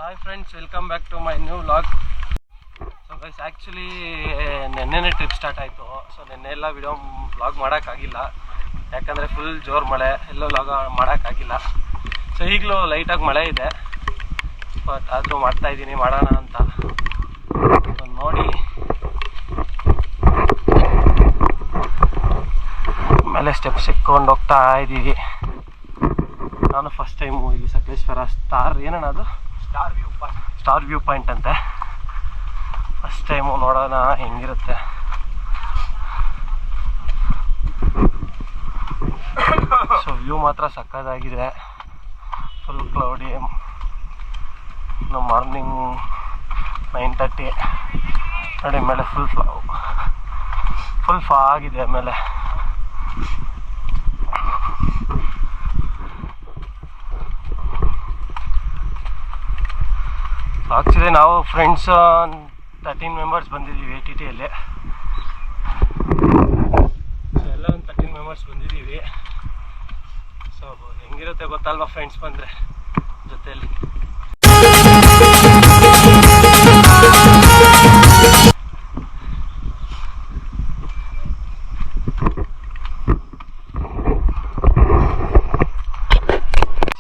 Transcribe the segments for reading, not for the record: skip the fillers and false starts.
Hi friends, welcome back to my new vlog. So guys, actually ನೆನ್ನೆನೇ trip start ಆಯಿತು. So ನೆನ್ನೆ ಎಲ್ಲ video vlog ಮಾಡೋಕ್ಕಾಗಿಲ್ಲ, ಯಾಕಂದರೆ ಫುಲ್ ಜೋರು ಮಳೆ, ಎಲ್ಲೋ ವ್ಲಾಗ್ ಮಾಡೋಕ್ಕಾಗಿಲ್ಲ. ಸೊ ಈಗಲೂ ಲೈಟಾಗಿ ಮಳೆ ಇದೆ, ಬಟ್ ಆದರೂ ಮಾಡ್ತಾಯಿದ್ದೀನಿ, ಮಾಡೋಣ ಅಂತ. ಸೊ ನೋಡಿ, ಮೇಲೆ ಸ್ಟೆಪ್ ಸಿಕ್ಕೊಂಡು ಹೋಗ್ತಾ ಇದ್ದೀವಿ. ನಾನು ಫಸ್ಟ್ ಟೈಮು ಇಲ್ಲಿ ಸಕಲೇಶ್ವರ ಸ್ಟಾರ್ ವ್ಯೂ ಪಾಯಿಂಟ್ ಅಂತೆ. ಫಸ್ಟ್ ಟೈಮು, ನೋಡೋಣ ಹೆಂಗಿರುತ್ತೆ. ಸೊ ವ್ಯೂ ಮಾತ್ರ ಸಕ್ಕತ್ತಾಗಿದೆ, ಫುಲ್ ಕ್ಲೌಡಿ. ಮಾರ್ನಿಂಗ್ 9:30 ನೋಡಿ, ಮೇಲೆ ಫುಲ್ ಫಾಗಿದೆ ಮೇಲೆ. ಆ್ಯಕ್ಚುಲಿ ನಾವು ಫ್ರೆಂಡ್ಸ್ 13 ಮೆಂಬರ್ಸ್ ಬಂದಿದ್ದೀವಿ TTಯಲ್ಲಿ. ಸೊ ಎಲ್ಲ ಒಂದು 13 ಮೆಂಬರ್ಸ್ ಬಂದಿದ್ದೀವಿ. ಸೊ ಹೆಂಗಿರುತ್ತೆ ಗೊತ್ತಲ್ವಾ ಫ್ರೆಂಡ್ಸ್ ಬಂದರೆ ಜೊತೆಯಲ್ಲಿ.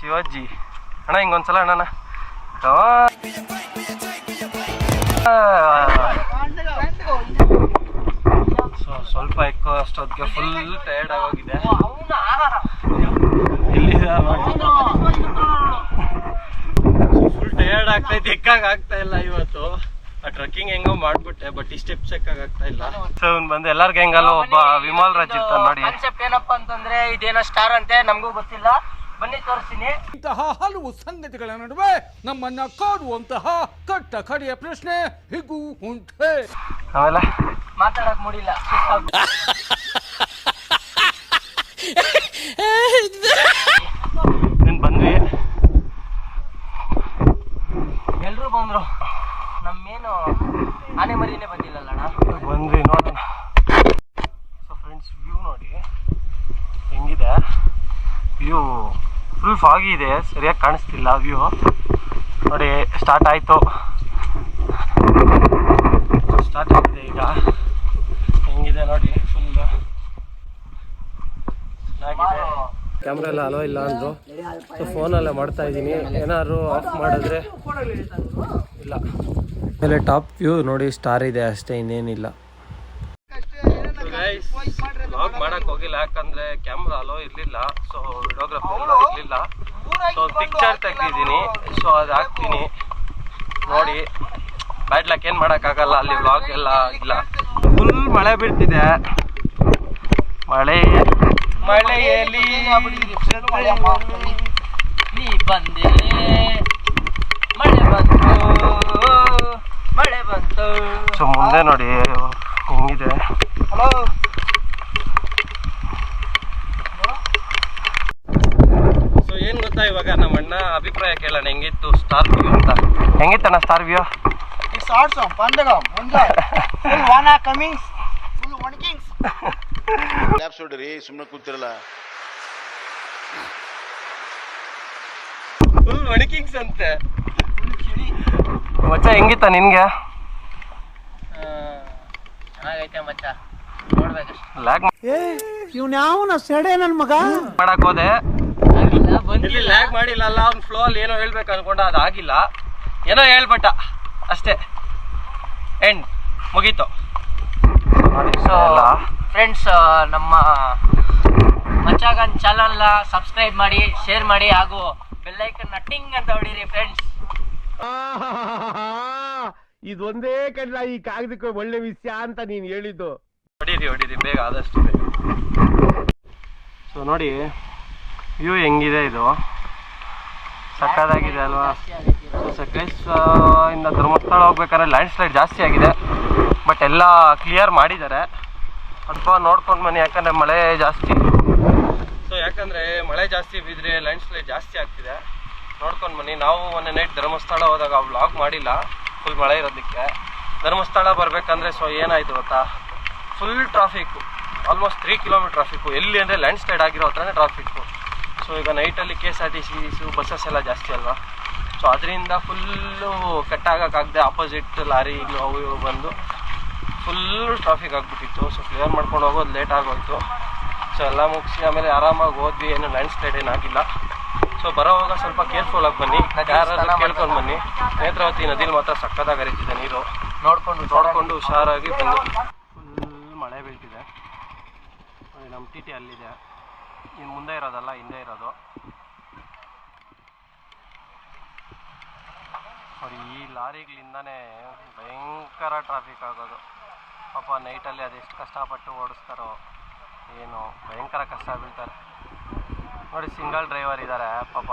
ಶಿವಾಜಿ ಅಣ್ಣ, ಹಿಂಗೊಂದ್ಸಲ ಅಣ್ಣನ ಸೊ ಸ್ವಲ್ಪ ಎಕ್ಕೋ ಅಷ್ಟೊತ್ತಿಗೆ ಫುಲ್ ಟಯರ್ಡ್ ಆಗೋಗಿದೆ. ಫುಲ್ ಟಯರ್ಡ್ ಆಗ್ತೈತೆ, ಎಕ್ಕಾಗ್ತಾ ಇಲ್ಲ ಇವತ್ತು. ಆ ಟ್ರಕ್ಕಿಂಗ್ ಹೆಂಗೋ ಮಾಡ್ಬಿಟ್ಟೆ, ಬಟ್ ಈ ಸ್ಟೆಪ್ಸ್ ಎಕ್ಕಾಗ್ತಾ ಇಲ್ಲ. ಸೊ ಬಂದು ಎಲ್ಲಾರ್ಗ ಹೆಂಗಲ್ಲ, ಒಬ್ಬ ವಿಮಲ್ ರಾಜ್ ಇರ್ತಾನೆ ನೋಡಿ. ಕಾನ್ಸೆಪ್ಟ್ ಏನಪ್ಪಾ ಅಂತಂದ್ರೆ, ಇದೇನೋ ಸ್ಟಾರ್ ಅಂತೆ, ನಮಗೂ ಗೊತ್ತಿಲ್ಲ, ಬನ್ನಿ ತೋರಿಸ್ತೀನಿ. ಇಂತಹ ಹಲವು ಸಂಗತಿಗಳ ನಡುವೆ ನಮ್ಮನ್ನ ಕಾಡುವಂತಹ ಕಟ್ಟ ಕಡೆಯ ಪ್ರಶ್ನೆ ಹೀಗೂ ಉಂಟೆ. ಆಮೇಲೆ ಮಾತಾಡಕ್ ಮೂಡಿಲ್ಲ, ಬಂದ್ವಿ, ಎಲ್ರು ಬಂದ್ರು, ನಮ್ಮೇನು ಆನೆ ಮರಿನೇ ಬಂದಿಲ್ಲಣ್ಣ. ಬಂದ್ವಿ, ನೋಡೋಣ. ಸೊ ಫ್ರೆಂಡ್ಸ್, ವ್ಯೂ ನೋಡಿ ಹೆಂಗಿದೆ. ವ್ಯೂ ಫುಲ್ ಫಾಗಿ ಇದೆ, ಸರಿಯಾಗಿ ಕಾಣಿಸ್ತಿಲ್ಲ ವ್ಯೂ. ನೋಡಿ, ಸ್ಟಾರ್ಟ್ ಆಯಿತು ಈಗ. ಹೆಂಗಿದೆ ನೋಡಿ, ಫುಲ್ ಚೆನ್ನಾಗಿದೆ. ಕ್ಯಾಮ್ರಾ ಎಲ್ಲ ಅಲೋ ಇಲ್ಲ ಅಂದರು, ಸೊ ಫೋನಲ್ಲೇ ಮಾಡ್ತಾ ಇದ್ದೀನಿ. ಏನಾದ್ರು ಆಫ್ ಮಾಡಿದ್ರೆ ಇಲ್ಲ. ಆಮೇಲೆ ಟಾಪ್ ವ್ಯೂ ನೋಡಿ, ಸ್ಟಾರ್ ಇದೆ ಅಷ್ಟೇ, ಇನ್ನೇನಿಲ್ಲ. ವ್ಲಾಗ್ ಮಾಡಕ್ ಹೋಗಿಲ್ಲ, ಯಾಕಂದ್ರೆ ಕ್ಯಾಮ್ರಾ ಅಲೋ ಇರ್ಲಿಲ್ಲ. ಸೊ ವಿಡಿಯೋಗ್ರಫಿ ಎಲ್ಲ ಇರ್ಲಿಲ್ಲ. ಸೊ ಪಿಕ್ಚರ್ ತೆಗ್ದಿದ್ದೀನಿ, ಸೊ ಅದು ಹಾಕ್ತೀನಿ ನೋಡಿ. ಬ್ಯಾಡ್ ಲಕ್, ಏನು ಮಾಡೋಕ್ಕಾಗಲ್ಲ, ಅಲ್ಲಿ ವ್ಲಾಗ್ ಎಲ್ಲ ಇಲ್ಲ. ಫುಲ್ ಮಳೆ ಬೀಳ್ತಿದೆ. ಮಳೆಯಲ್ಲಿ ನೀ ಬಂದೆ, ಮಳೆ ಬಂತು. ಸೊ ಮುಂದೆ ನೋಡಿ ಹೆಂಗಿದೆ. ಸೊ ಏನ್ ಗೊತ್ತಾ, ಇವಾಗ ನಮ್ಮ ಅಣ್ಣ ಅಭಿಪ್ರಾಯ ಕೇಳೋಣ, ಹೆಂಗಿತ್ತು ಸ್ಟಾರ್ ವ್ಯೂ ಅಂತ. ಹೆಂಗಿತ್ತಣ್ಣ ಸ್ಟಾರ್ ವ್ಯೂ? ಸುಮ್ಮನೆ ಕೂತಿರಲ್ಲ, ಫುಲ್ ಒಣಕಿಂಗ್ಸ್ ಅಂತೆ. ಮಚ್ಚ ಹೆಂಗಿತ್ತ ನಿನ್ಗೆ? ಚೆನ್ನಾಗೈತೆ ಮಚ್ಚ, ನೋಡ್ಬೇಕಷ್ಟೆ. ಲ್ಯಾಗ್ ಇವ್ನ್ಯಾವನ ಸೆಡೆ ನನ್ ಮಗ ಮಾಡಕ್ ಹೋದೆ, ಬಂದಿಲ್ಲ, ಇಲ್ಲಿ ಲ್ಯಾಗ್ ಮಾಡಿಲ್ಲ. ಅವ್ನ ಫ್ಲೋ ಅಲ್ಲಿ ಏನೋ ಹೇಳ್ಬೇಕು ಅನ್ಕೊಂಡ, ಅದಾಗಿಲ್ಲ, ಏನೋ ಹೇಳ್ಬಿಟ್ಟ ಅಷ್ಟೇ, ಎಂಡ್ ಮುಗೀತು. ಸೊ ಫ್ರೆಂಡ್ಸ್, ನಮ್ಮ ಮಚ್ಚಾಗನ್ ಚಾನಲ್ನ ಸಬ್ಸ್ಕ್ರೈಬ್ ಮಾಡಿ, ಶೇರ್ ಮಾಡಿ, ಹಾಗೂ ಬೆಲ್ಲೈಕನ್ನ ಟಿಂಗ್ ಅಂತ ಹೊಡೀರಿ ಫ್ರೆಂಡ್ಸ್. ಇದೊಂದೇ ಕಡ್ಲ ಈ ಕಾಗದಕ್ಕೆ ಒಳ್ಳೆ ವಿಷಯ ಅಂತ ನೀನ್ ಹೇಳಿದ್ದು. ಹೊಡೀರಿ ಬೇಗ, ಆದಷ್ಟು ಬೇಗ. ಸೊ ನೋಡಿ ವ್ಯೂ ಹೆಂಗಿದೆ, ಇದು ಸಕ್ಕತ್ತಾಗಿದೆ ಅಲ್ವಾ? ಸಕಲೇಶ್ವರ ಇಂದ ಧರ್ಮಸ್ಥಳ ಹೋಗ್ಬೇಕಾದ್ರೆ ಲ್ಯಾಂಡ್ ಸ್ಲೈಡ್ ಜಾಸ್ತಿ ಆಗಿದೆ, ಬಟ್ ಎಲ್ಲ ಕ್ಲಿಯರ್ ಮಾಡಿದ್ದಾರೆ. ಸ್ವಲ್ಪ ನೋಡ್ಕೊಂಡು ಬನ್ನಿ, ಯಾಕಂದರೆ ಮಳೆ ಜಾಸ್ತಿ. ಸೊ ಯಾಕಂದರೆ ಮಳೆ ಜಾಸ್ತಿ ಬಿದ್ದರೆ ಲ್ಯಾಂಡ್ ಸ್ಲೈಡ್ ಜಾಸ್ತಿ ಆಗ್ತಿದೆ, ನೋಡ್ಕೊಂಡು ಬನ್ನಿ. ನಾವು ಮೊನ್ನೆ ನೈಟ್ ಧರ್ಮಸ್ಥಳ ಹೋದಾಗ ವ್ಲಾಗ್ ಮಾಡಿಲ್ಲ, ಫುಲ್ ಮಳೆ ಇರೋದಕ್ಕೆ. ಧರ್ಮಸ್ಥಳ ಬರಬೇಕಂದ್ರೆ ಸೊ ಏನಾಯಿತು ಗೊತ್ತಾ, full traffic, almost 3 kilometre traffic. ಎಲ್ಲಿ ಅಂದರೆ ಲ್ಯಾಂಡ್ ಸ್ಲೈಡ್ ಆಗಿರೋ ಹತ್ರನೇ ಟ್ರಾಫಿಕ್ಕು. ಸೊ ಈಗ ನೈಟಲ್ಲಿ KSRTC ಬಸ್ಸಸ್ ಎಲ್ಲ ಜಾಸ್ತಿ ಅಲ್ವಾ, ಸೊ ಅದರಿಂದ ಫುಲ್ಲು ಕಟ್ಟಾಗಕ್ಕಾಗದೆ ಆಪೋಸಿಟ್ ಲಾರಿಗಳು ಅವು ಇವು ಬಂದು ಫುಲ್ಲು ಟ್ರಾಫಿಕ್ ಆಗಿಬಿಟ್ಟಿತ್ತು. ಸೊ ಕ್ಲಿಯರ್ ಮಾಡ್ಕೊಂಡು ಹೋಗೋದು ಲೇಟ್ ಆಗೋಯ್ತು. ಸೊ ಎಲ್ಲ ಮುಗಿಸಿ ಆಮೇಲೆ ಆರಾಮಾಗಿ ಹೋದ್ವಿ, ಏನು ಲ್ಯಾಂಡ್ ಸ್ಲೈಡ್ ಏನಾಗಿಲ್ಲ. ಸೊ ಬರೋವಾಗ ಸ್ವಲ್ಪ ಕೇರ್ಫುಲ್ ಆಗಿ ಬನ್ನಿ, ಯಾರಾದ್ರೂ ಕೇಳ್ಕೊಂಡು ಬನ್ನಿ. ನೇತ್ರಾವತಿ ನದಿಲಿ ಮಾತ್ರ ಸಕ್ಕತ್ತಾಗಿ ಹರಿತಿದೆ ನೀರು, ನೋಡ್ಕೊಂಡು ಹುಷಾರಾಗಿ ಬನ್ನಿ. ಫುಲ್ ಮಳೆ ಬೀಳ್ತಿದೆ. ನಮ್ಮ ಟಿ ಟಿ ಅಲ್ಲಿದೆ, ಇನ್ನು ಮುಂದೆ ಇರೋದಲ್ಲ ಹಿಂದೆ ಇರೋದು. ನೋಡಿ ಈ ಲಾರಿಗಳಿಂದನೇ ಭಯಂಕರ ಟ್ರಾಫಿಕ್ ಆಗೋದು. ಪಾಪ ನೈಟಲ್ಲಿ ಅದೆಷ್ಟು ಕಷ್ಟಪಟ್ಟು ಓಡಿಸ್ತಾರೋ ಏನು, ಭಯಂಕರ ಕಷ್ಟ ಬೀಳ್ತಾರೆ. ನೋಡಿ ಸಿಂಗಲ್ ಡ್ರೈವರ್ ಇದ್ದಾರೆ ಪಾಪ,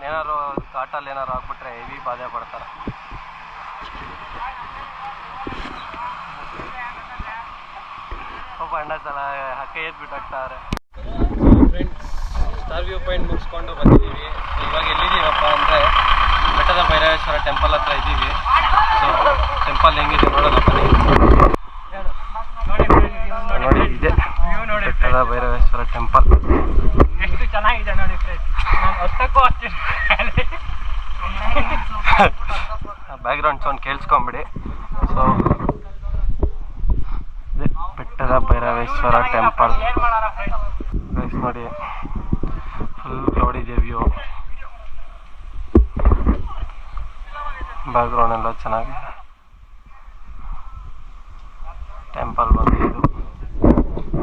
ಏನಾದ್ರು ಘಾಟಲ್ಲಿ ಏನಾದ್ರು ಆಗ್ಬಿಟ್ರೆ ಹೆವಿ ಬಾಧೆ ಪಡ್ತಾರೆ. ಪಾಪ ಅಣ್ಣ ಸಲ ಹಕ್ಕೆ ಎದ್ಬಿಟ್ಟು ಹೋಗ್ತಾರೆ. ಫ್ರೆಂಡ್ಸ್, ಸ್ಟಾರ್ ವ್ಯೂ ಪಾಯಿಂಟ್ ಮುಗಿಸ್ಕೊಂಡು ಬಂದಿದ್ದೀವಿ. ಇವಾಗ ಎಲ್ಲಿದ್ದೀವಪ್ಪ ಅಂದರೆ ಬೆಟ್ಟದ ಭೈರವೇಶ್ವರ ಟೆಂಪಲ್ ಹತ್ರ ಇದ್ದೀವಿ. ಸೊ ಟೆಂಪಲ್ ಹೆಂಗಿದೆ ನೋಡೋಣ ಬನ್ನಿ. ನೋಡಿ ಇದೆ ಬೆಟ್ಟದ ಭೈರವೇಶ್ವರ ಟೆಂಪಲ್. ಎಷ್ಟು ಚೆನ್ನಾಗಿದೆ ನೋಡಿ ಫ್ರೆಂಡ್ಸ್, ನಾನು ಹೊತ್ತಕ್ಕೂ ಬ್ಯಾಕ್ಗ್ರೌಂಡ್ ಸೌಂಡ್ ಕೇಳಿಸ್ಕೊಂಬಿಡಿ. ಸೊ ಬೆಟ್ಟದ ಭೈರವೇಶ್ವರ ಟೆಂಪಲ್ ಗೈಸ್ ನೋಡಿ, ಫುಲ್ ಕ್ಲೌಡ್ ಇದೆ ವ್ಯೂ, ಬ್ಯಾಕ್ಗ್ರೌಂಡ್ ಎಲ್ಲ ಚೆನ್ನಾಗಿದೆ. ಟೆಂಪಲ್ ಬಂದು ಇದು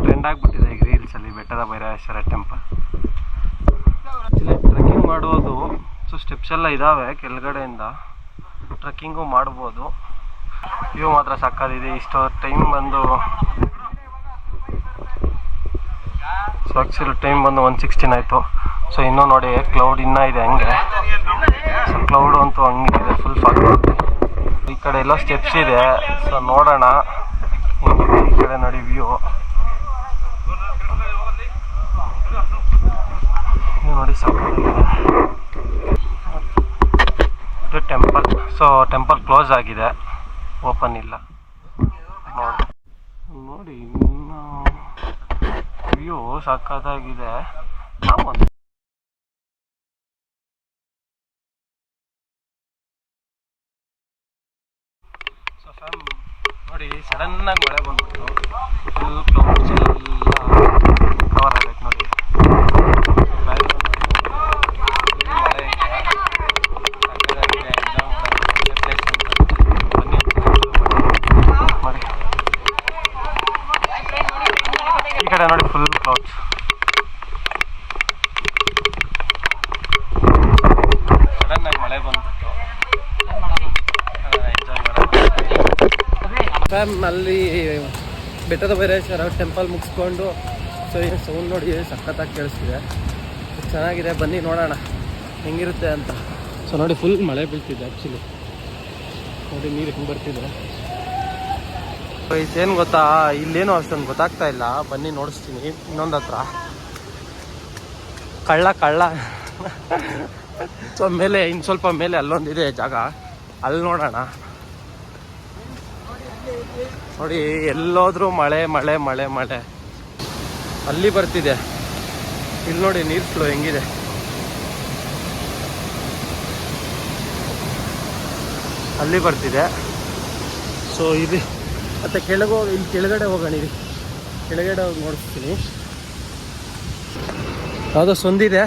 ಟ್ರೆಂಡ್ ಆಗಿಬಿಟ್ಟಿದೆ ಈಗ ರೀಲ್ಸಲ್ಲಿ, ಬೆಟ್ಟದ ಭೈರವೇಶ್ವರ ಟೆಂಪಲ್. ಇಲ್ಲಿ ಟ್ರೆಕ್ಕಿಂಗ್ ಮಾಡುವುದು, ಸೊ ಸ್ಟೆಪ್ಸ್ ಎಲ್ಲ ಇದ್ದಾವೆ ಕೆಳಗಡೆಯಿಂದ, ಟ್ರೆಕ್ಕಿಂಗು ಮಾಡ್ಬೋದು. ವ್ಯೂ ಮಾತ್ರ ಸಕ್ಕತ್ತಿದೆ. ಇಷ್ಟು ಟೈಮ್ ಬಂದು ಸೊ ಆ್ಯಕ್ಚುಲಿ ಟೈಮ್ ಬಂದು 1:16 ಆಯಿತು. ಸೊ ಇನ್ನೂ ನೋಡಿ ಕ್ಲೌಡ್ ಇನ್ನೂ ಇದೆ ಹಂಗೆ. ಸೊ ಕ್ಲೌಡ್ ಅಂತೂ ಹಂಗೆ ಇದೆ, ಫುಲ್ ಫಾಗ್. ಈ ಕಡೆ ಎಲ್ಲ ಸ್ಟೆಪ್ಸ್ ಇದೆ, ಸೊ ನೋಡೋಣ ಹೆಂಗಿದೆ. ಈ ಕಡೆ ನೋಡಿ ವ್ಯೂ ನೋಡಿ ಸಕ್ಕತ್ತಾಗಿದೆ. ಇದು ಟೆಂಪಲ್. ಸೊ ಟೆಂಪಲ್ ಕ್ಲೋಸ್ ಆಗಿದೆ, ಓಪನ್ ಇಲ್ಲ. ನೋಡಿ ಇನ್ನು ವ್ಯೂ ಸಕ್ಕತ್ತಾಗಿದೆ. ನಾವೊಂದು ಸೊ ಫ್ಯಾಮ್ ನೋಡಿ ಸಡನ್ನಾಗಿ ಮಳೆ ಬಂದ್ಬಿಟ್ಟು ಫುಲ್ ಕ್ಲೌಡ್ಸ್ ಎಲ್ಲ ಕವರ್ ಆಗೈತೆ ನೋಡಿ. ಮಳೆ ಇದೆ, ಸಕ್ಕತ್ತಾಗಿದೆ. ಒಳ್ಳೆ ಪ್ಲೇಸ್ ಅಂತ ಬನ್ನಿ ಮಾಡಿ. ಈ ಕಡೆ ನೋಡಿ ಫುಲ್ ಕ್ಲೌಡ್ಸ್. ಸಡನ್ನಾಗಿ ಮಳೆ ಬಂದ್ಬಿಟ್ಟು ಎಂಜಾಯ್ ಮಾಡೋದು. ಫ್ಯಾಮ್ ಅಲ್ಲಿ ಬೆಟ್ಟದ ಭೈರವೇಶ್ವರ ಟೆಂಪಲ್ ಮುಗಿಸ್ಕೊಂಡು ಸೊ ಈಗ ಸೌಂಡ್ ನೋಡಿ ಸಖತ್ತಾಗಿ ಕೇಳಿಸ್ತಿದೆ, ಚೆನ್ನಾಗಿದೆ. ಬನ್ನಿ ನೋಡೋಣ ಹೆಂಗಿರುತ್ತೆ ಅಂತ. ಸೊ ನೋಡಿ ಫುಲ್ ಮಳೆ ಬೀಳ್ತಿದೆ ಆ್ಯಕ್ಚುಲಿ, ನೋಡಿ ನೀರು ಹೆಂಗೆ ಬರ್ತಿದೆ. ಏನು ಗೊತ್ತಾ, ಇಲ್ಲೇನೋ ಅಷ್ಟೊಂದು ಗೊತ್ತಾಗ್ತಾ ಇಲ್ಲ. ಬನ್ನಿ ನೋಡಿಸ್ತೀನಿ. ಇನ್ನೊಂದು ಹತ್ರ ಕಳ್ಳ ಸೊ ಮೇಲೆ ಇನ್ನು ಸ್ವಲ್ಪ ಮೇಲೆ ಅಲ್ಲೊಂದಿದೆ ಜಾಗ, ಅಲ್ಲಿ ನೋಡೋಣ. ನೋಡಿ ಎಲ್ಲೋದ್ರೂ ಮಳೆ ಮಳೆ ಮಳೆ ಮಳೆ. ಅಲ್ಲಿ ಬರ್ತಿದೆ, ಇಲ್ಲಿ ನೋಡಿ ನೀರು ಫ್ಲೋ ಹೆಂಗಿದೆ. ಅಲ್ಲಿ ಬರ್ತಿದೆ. ಸೊ ಇಲ್ಲಿ ಮತ್ತೆ ಇಲ್ಲಿ ಕೆಳಗಡೆ ಹೋಗೋಣ. ಇಲ್ಲಿ ಕೆಳಗಡೆ ಹೋಗಿ ನೋಡಿಸ್ತೀನಿ. ಯಾವುದೋ ಸೊಂದಿದೆ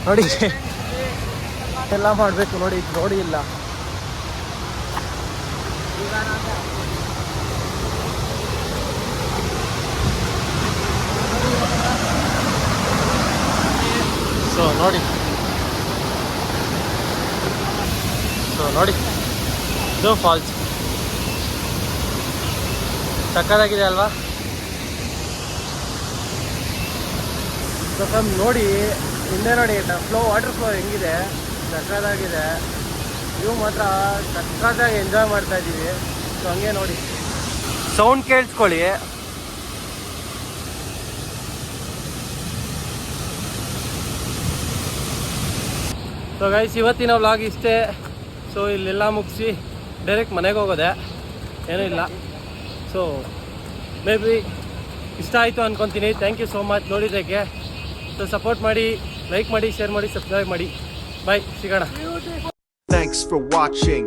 ನೋಡಿ, ಎಲ್ಲ ಮಾಡಬೇಕು ನೋಡಿ, ನೋಡಿ ಇಲ್ಲ. ಸೊ ನೋಡಿ ಇದು ಫಾಲ್ಸ್ ಸಕ್ಕತ್ತಾಗಿದೆ ಅಲ್ವಾ? ಸೊ ನೋಡಿ ಹಿಂದೆ ನೋಡಿ ವಾಟರ್ ಫ್ಲೋ ಹೆಂಗಿದೆ, ಸಕ್ಕತ್ತಾಗಿದೆ. ಇವು ಮಾತ್ರ ಸಕ್ಕತ್ತಾಗಿ ಎಂಜಾಯ್ ಮಾಡ್ತಾ ಇದ್ದೀವಿ. ಸೊ ಹಂಗೆ ನೋಡಿ ಸೌಂಡ್ ಕೇಳಿಸ್ಕೊಳ್ಳಿ. ಸೊ ಗೈಸ್, ಇವತ್ತಿನ ವ್ಲಾಗ್ ಇಷ್ಟೇ. ಸೊ ಇಲ್ಲೆಲ್ಲ ಮುಗಿಸಿ ಡೈರೆಕ್ಟ್ ಮನೆಗೆ ಹೋಗೋದೆ, ಏನೂ ಇಲ್ಲ. ಸೊ ಮೇ ಬಿ ಇಷ್ಟ ಆಯಿತು ಅಂದ್ಕೊತೀನಿ. ಥ್ಯಾಂಕ್ ಯು ಸೋ ಮಚ್ ನೋಡಿದ್ದಕ್ಕೆ. ಸೊ ಸಪೋರ್ಟ್ ಮಾಡಿ, ಲೈಕ್ ಮಾಡಿ, ಶೇರ್ ಮಾಡಿ, ಸಬ್ಸ್ಕ್ರೈಬ್ ಮಾಡಿ. ಬಾಯ್, ಸಿಗೋಣ. Thanks for watching.